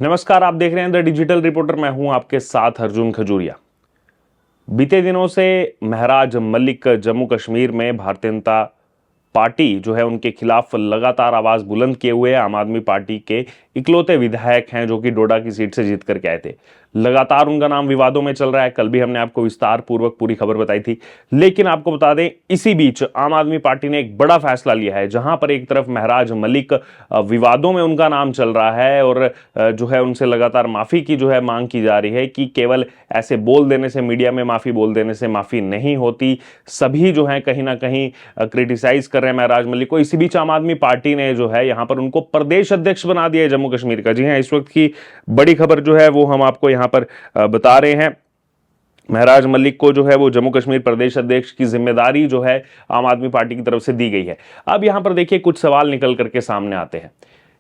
नमस्कार, आप देख रहे हैं द डिजिटल रिपोर्टर। मैं हूं आपके साथ अर्जुन खजूरिया। बीते दिनों से महराज मलिक जम्मू कश्मीर में भारतीय जनता पार्टी जो है उनके खिलाफ लगातार आवाज बुलंद किए हुए आम आदमी पार्टी के इकलौते विधायक हैं जो कि डोडा की सीट से जीत करके आए थे। लगातार उनका नाम विवादों में चल रहा है। कल भी हमने आपको विस्तार पूर्वक पूरी खबर बताई थी, लेकिन आपको बता दें इसी बीच आम आदमी पार्टी ने एक बड़ा फैसला लिया है, जहां पर एक तरफ महराज मलिक विवादों में उनका नाम चल रहा है और जो है उनसे लगातार माफी की जो है मांग की जा रही है कि केवल ऐसे बोल देने से, मीडिया में माफी बोल देने से माफी नहीं होती। सभी जो है कहीं ना कहीं क्रिटिसाइज कर रहे हैं महराज मलिक को। इसी बीच आम आदमी पार्टी ने जो है यहां पर उनको प्रदेश अध्यक्ष बना दिया है जम्मू कश्मीर का। जी हां, इस वक्त की बड़ी खबर जो है वो हम आपको यहां पर बता रहे हैं। महराज मलिक को जो है वो जम्मू कश्मीर प्रदेश अध्यक्ष की जिम्मेदारी जो है आम आदमी पार्टी की तरफ से दी गई है। अब यहां पर देखिए कुछ सवाल निकल करके सामने आते हैं।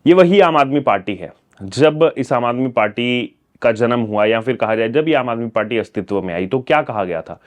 ये वही आम आदमी पार्टी है, जब इस आम आदमी पार्टी का जन्म हुआ या फिर कहा जाए जब ये आम आदमी पार्टी अस्तित्व में आई तो क्या कहा गया था।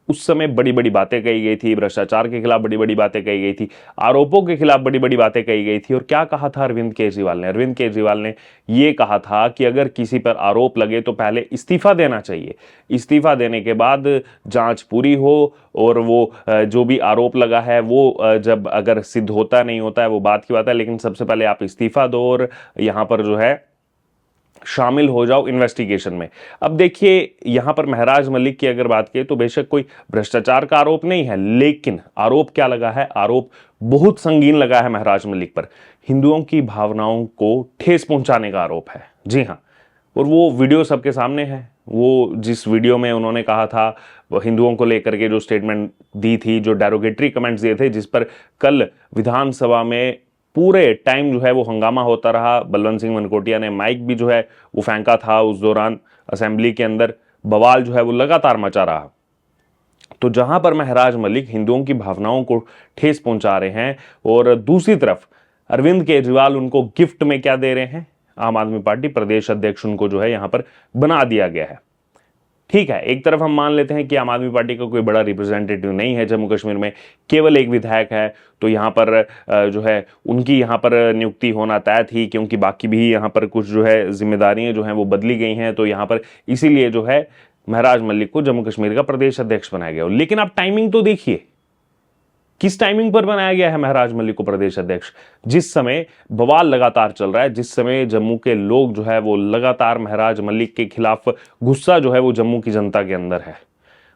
उस समय बड़ी बड़ी बातें कही गई थी, भ्रष्टाचार के खिलाफ बड़ी बड़ी बातें कही गई थी, आरोपों के खिलाफ बड़ी बड़ी बातें कही गई थी। और क्या कहा था अरविंद केजरीवाल ने? अरविंद केजरीवाल ने यह कहा था कि अगर किसी पर आरोप लगे तो पहले इस्तीफा देना चाहिए, इस्तीफा देने के बाद जांच पूरी हो और वो जो भी आरोप लगा है वो जब अगर सिद्ध होता नहीं होता है वो बात की बात है, लेकिन सबसे पहले आप इस्तीफा दो और यहां पर जो है शामिल हो जाओ इन्वेस्टिगेशन में। अब देखिए यहां पर महराज मलिक की अगर बात करें तो बेशक कोई भ्रष्टाचार का आरोप नहीं है, लेकिन आरोप क्या लगा है? आरोप बहुत संगीन लगा है महराज मलिक पर। हिंदुओं की भावनाओं को ठेस पहुंचाने का आरोप है। जी हां, और वो वीडियो सबके सामने है। वो जिस वीडियो में उन्होंने कहा था, वो हिंदुओं को लेकर के जो स्टेटमेंट दी थी, जो डेरोगेटरी कमेंट्स दिए थे, जिस पर कल विधानसभा में पूरे टाइम जो है वो हंगामा होता रहा। बलवंत सिंह मनकोटिया ने माइक भी जो है वो फेंका था उस दौरान। असेंबली के अंदर बवाल जो है वो लगातार मचा रहा। तो जहां पर महराज मलिक हिंदुओं की भावनाओं को ठेस पहुंचा रहे हैं और दूसरी तरफ अरविंद केजरीवाल उनको गिफ्ट में क्या दे रहे हैं? आम आदमी पार्टी प्रदेश अध्यक्ष उनको जो है यहां पर बना दिया गया है। ठीक है, एक तरफ हम मान लेते हैं कि आम आदमी पार्टी का कोई बड़ा रिप्रेजेंटेटिव नहीं है जम्मू कश्मीर में, केवल एक विधायक है, तो यहाँ पर जो है उनकी यहाँ पर नियुक्ति होना तय थी, क्योंकि बाकी भी यहाँ पर कुछ जो है जिम्मेदारियां जो हैं वो बदली गई हैं। तो यहाँ पर इसीलिए जो है महराज मलिक को जम्मू कश्मीर का प्रदेश अध्यक्ष बनाया गया। लेकिन आप टाइमिंग तो देखिए, किस टाइमिंग पर बनाया गया है महराज मलिक को प्रदेश अध्यक्ष? जिस समय बवाल लगातार चल रहा है, जिस समय जम्मू के लोग जो है वो लगातार महराज मलिक के खिलाफ गुस्सा जो है वो जम्मू की जनता के अंदर है,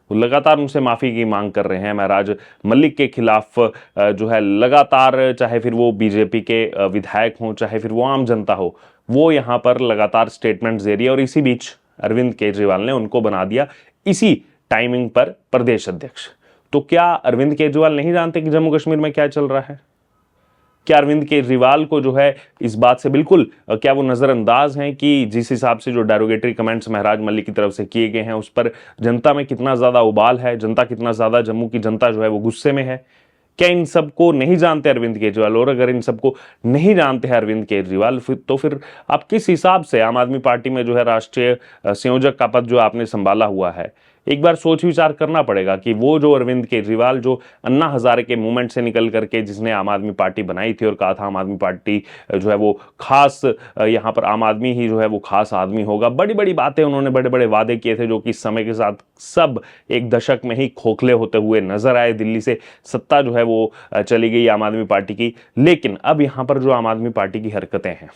वो लगातार उनसे माफी की मांग कर रहे हैं। महराज मलिक के खिलाफ जो है लगातार, चाहे फिर वो बीजेपी के विधायक हों, चाहे फिर वो आम जनता हो, वो यहां पर लगातार स्टेटमेंट दे रही है। और इसी बीच अरविंद केजरीवाल ने उनको बना दिया इसी टाइमिंग पर प्रदेश अध्यक्ष। तो क्या अरविंद केजरीवाल नहीं जानते कि जम्मू कश्मीर में क्या चल रहा है? क्या अरविंद केजरीवाल को जो है इस बात से बिल्कुल क्या वो नजरअंदाज हैं कि जिस हिसाब से जो डेरोगेटरी कमेंट्स महराज मलिक की तरफ से किए गए हैं उस पर जनता में कितना ज्यादा उबाल है, जनता कितना ज्यादा, जम्मू की जनता जो है वो गुस्से में है? क्या इन सबको नहीं जानते अरविंद केजरीवाल? और अगर इन सबको नहीं जानते हैं अरविंद केजरीवाल, तो फिर आप किस हिसाब से आम आदमी पार्टी में जो है राष्ट्रीय संयोजक का पद जो आपने संभाला हुआ है? एक बार सोच विचार करना पड़ेगा कि वो जो अरविंद केजरीवाल जो अन्ना हजारे के मूवमेंट से निकल करके जिसने आम आदमी पार्टी बनाई थी और कहा था आम आदमी पार्टी जो है वो खास, यहाँ पर आम आदमी ही जो है वो खास आदमी होगा, बड़ी बड़ी बातें उन्होंने, बड़े बड़े वादे किए थे जो कि समय के साथ सब एक दशक में ही खोखले होते हुए नजर आए। दिल्ली से सत्ता जो है वो चली गई आम आदमी पार्टी की। लेकिन अब यहाँ पर जो आम आदमी पार्टी की हरकतें हैं,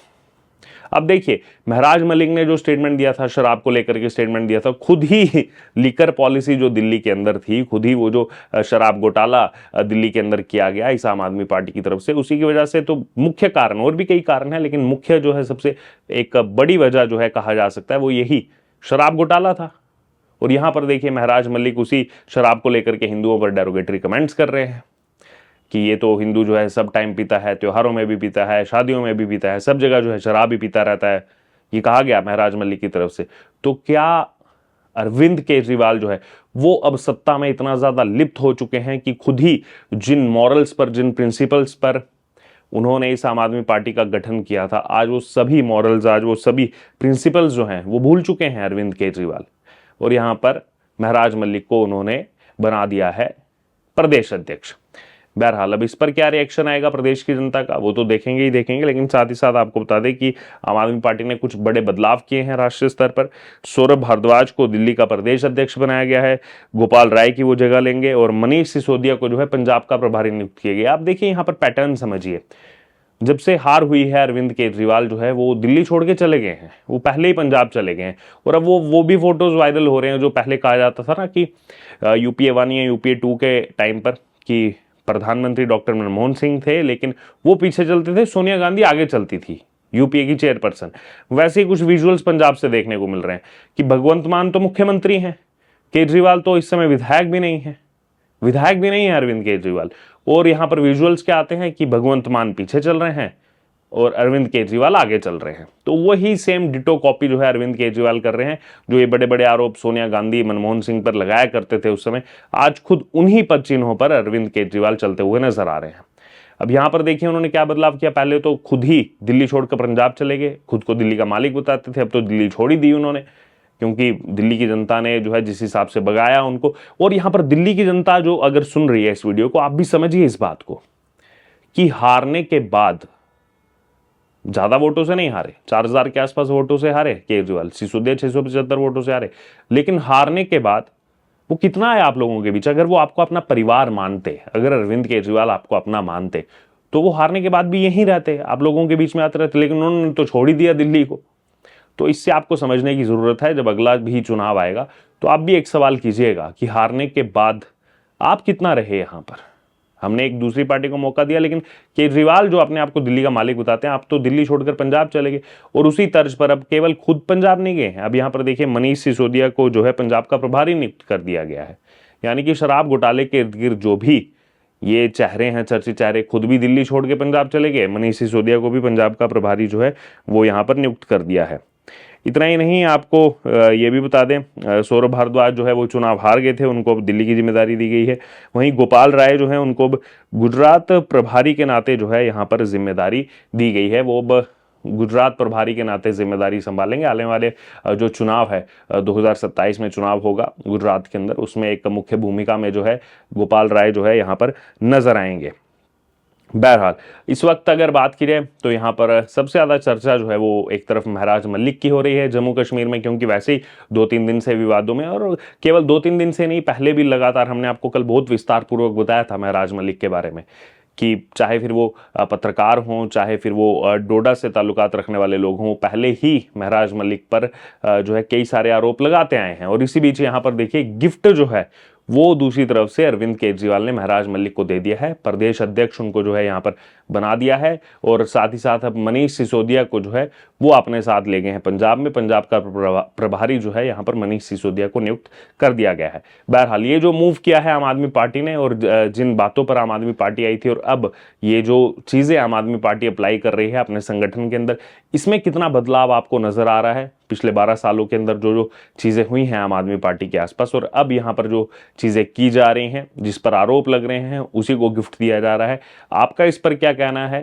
अब देखिए महराज मलिक ने जो स्टेटमेंट दिया था, शराब को लेकर के स्टेटमेंट दिया था, खुद ही लिकर पॉलिसी जो दिल्ली के अंदर थी, खुद ही वो जो शराब घोटाला दिल्ली के अंदर किया गया इस आम आदमी पार्टी की तरफ से, उसी की वजह से, तो मुख्य कारण, और भी कई कारण है लेकिन मुख्य जो है सबसे एक बड़ी वजह जो है कहा जा सकता है वो यही शराब घोटाला था। और यहां पर देखिए महराज मलिक उसी शराब को लेकर के हिंदुओं पर डेरोगेटरी कमेंट्स कर रहे हैं कि ये तो हिंदू जो है सब टाइम पीता है, त्योहारों में भी पीता है, शादियों में भी पीता है, सब जगह जो है शराब ही पीता रहता है, ये कहा गया महराज मलिक की तरफ से। तो क्या अरविंद केजरीवाल जो है वो अब सत्ता में इतना ज्यादा लिप्त हो चुके हैं कि खुद ही जिन मॉरल्स पर, जिन प्रिंसिपल्स पर उन्होंने इस आम आदमी पार्टी का गठन किया था, आज वो सभी मॉरल्स, आज वो सभी प्रिंसिपल्स जो हैं वो भूल चुके हैं अरविंद केजरीवाल। और यहां पर महराज मलिक को उन्होंने बना दिया है प्रदेश अध्यक्ष। बहरहाल अब इस पर क्या रिएक्शन आएगा प्रदेश की जनता का वो तो देखेंगे ही देखेंगे, लेकिन साथ ही साथ आपको बता दें कि आम आदमी पार्टी ने कुछ बड़े बदलाव किए हैं राष्ट्रीय स्तर पर। सौरभ भारद्वाज को दिल्ली का प्रदेश अध्यक्ष बनाया गया है, गोपाल राय की वो जगह लेंगे, और मनीष सिसोदिया को जो है पंजाब का प्रभारी नियुक्त किया गया। आप देखिए यहाँ पर पैटर्न समझिए, जब से हार हुई है अरविंद केजरीवाल जो है वो दिल्ली छोड़ के चले गए हैं, वो पहले ही पंजाब चले गए हैं। और अब वो भी फोटोज वायरल हो रहे हैं जो पहले कहा जाता था ना कि यूपीए 1 या यूपीए 2 के टाइम पर कि प्रधानमंत्री डॉक्टर मनमोहन सिंह थे, लेकिन वो पीछे चलते थे, सोनिया गांधी आगे चलती थी, यूपीए की चेयरपर्सन। वैसे ही कुछ विजुअल्स पंजाब से देखने को मिल रहे हैं कि भगवंत मान तो मुख्यमंत्री हैं, केजरीवाल तो इस समय विधायक भी नहीं है अरविंद केजरीवाल। और यहां पर विजुअल्स क्या आते हैं कि भगवंत मान पीछे चल रहे हैं और अरविंद केजरीवाल आगे चल रहे हैं। तो वही सेम डिटो कॉपी जो है अरविंद केजरीवाल कर रहे हैं, जो ये बड़े बड़े आरोप सोनिया गांधी मनमोहन सिंह पर लगाया करते थे उस समय, आज खुद उन्हीं पद चिन्हों पर अरविंद केजरीवाल चलते हुए नजर आ रहे हैं। अब यहां पर देखिए उन्होंने क्या बदलाव किया, पहले तो खुद ही दिल्ली छोड़कर पंजाब चले गए, खुद को दिल्ली का मालिक बताते थे, अब तो दिल्ली छोड़ ही दी उन्होंने, क्योंकि दिल्ली की जनता ने जो है जिस हिसाब से भगाया उनको। और यहां पर दिल्ली की जनता जो अगर सुन रही है इस वीडियो को, आप भी समझिए इस बात को कि हारने के बाद ज्यादा वोटों से नहीं हारे, 4000 के आसपास वोटों से हारे केजरीवाल, सिसोदिया 675 वोटों से हारे, लेकिन हारने के बाद वो कितना है आप लोगों के बीच, अगर वो आपको अपना परिवार मानते, अगर अरविंद केजरीवाल आपको अपना मानते, तो वो हारने के बाद भी यहीं रहते, आप लोगों के बीच में आते रहते, लेकिन उन्होंने तो छोड़ ही दिया दिल्ली को। तो इससे आपको समझने की जरूरत है, जब अगला भी चुनाव आएगा तो आप भी एक सवाल कीजिएगा कि हारने के बाद आप कितना रहे यहां पर। हमने एक दूसरी पार्टी को मौका दिया, लेकिन केजरीवाल जो अपने आप को दिल्ली का मालिक बताते हैं, आप तो दिल्ली छोड़कर पंजाब चले गए। और उसी तर्ज पर अब केवल खुद पंजाब नहीं गए हैं, अब यहां पर देखिए मनीष सिसोदिया को जो है पंजाब का प्रभारी नियुक्त कर दिया गया है। यानी कि शराब घोटाले के इर्द गिर्द जो भी ये चेहरे हैं, चर्चित चेहरे, खुद भी दिल्ली छोड़ के पंजाब चले गए, मनीष सिसोदिया को भी पंजाब का प्रभारी जो है वो यहां पर नियुक्त कर दिया है। इतना ही नहीं, आपको ये भी बता दें सौरभ भारद्वाज जो है वो चुनाव हार गए थे, उनको अब दिल्ली की जिम्मेदारी दी गई है। वहीं गोपाल राय जो है उनको अब गुजरात प्रभारी के नाते जो है यहाँ पर जिम्मेदारी दी गई है, वो अब गुजरात प्रभारी के नाते जिम्मेदारी संभालेंगे। आने वाले जो चुनाव है 2027 में चुनाव होगा गुजरात के अंदर, उसमें एक मुख्य भूमिका में जो है गोपाल राय जो है यहाँ पर नजर आएंगे। बहरहाल इस वक्त अगर बात की जाए तो यहाँ पर सबसे ज़्यादा चर्चा जो है वो एक तरफ महराज मलिक की हो रही है जम्मू कश्मीर में, क्योंकि वैसे ही 2-3 दिन से विवादों में, और केवल 2-3 दिन से नहीं, पहले भी लगातार हमने आपको कल बहुत विस्तार पूर्वक बताया था महराज मलिक के बारे में, कि चाहे फिर वो पत्रकार हों, चाहे फिर वो डोडा से ताल्लुकात रखने वाले लोग हों, पहले ही महराज मलिक पर जो है कई सारे आरोप लगाते आए हैं। और इसी बीच यहाँ पर देखिए गिफ्ट जो है वो दूसरी तरफ से अरविंद केजरीवाल ने महराज मलिक को दे दिया है, प्रदेश अध्यक्ष उनको जो है यहाँ पर बना दिया है, और साथ ही साथ अब मनीष सिसोदिया को जो है वो अपने साथ ले गए हैं पंजाब में, पंजाब का प्रभारी जो है यहाँ पर मनीष सिसोदिया को नियुक्त कर दिया गया है। बहरहाल ये जो मूव किया है आम आदमी पार्टी ने, और जिन बातों पर आम आदमी पार्टी आई थी, और अब ये जो चीजें आम आदमी पार्टी अप्लाई कर रही है अपने संगठन के अंदर, इसमें कितना बदलाव आपको नजर आ रहा है पिछले 12 सालों के अंदर जो जो चीजें हुई हैं आम आदमी पार्टी के आसपास, और अब यहाँ पर जो चीजें की जा रही हैं, जिस पर आरोप लग रहे हैं, उसी को गिफ्ट दिया जा रहा है। आपका इस पर क्या कहना है?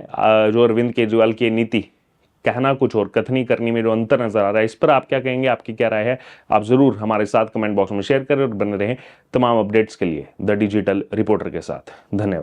जो अरविंद केजरीवाल की नीति, कहना कुछ और कथनी करनी में जो अंतर नजर आ रहा है, इस पर आप क्या कहेंगे, आपकी क्या राय है? आप जरूर हमारे साथ कमेंट बॉक्स में शेयर करें और बने रहें तमाम अपडेट्स के लिए द डिजिटल रिपोर्टर के साथ। धन्यवाद।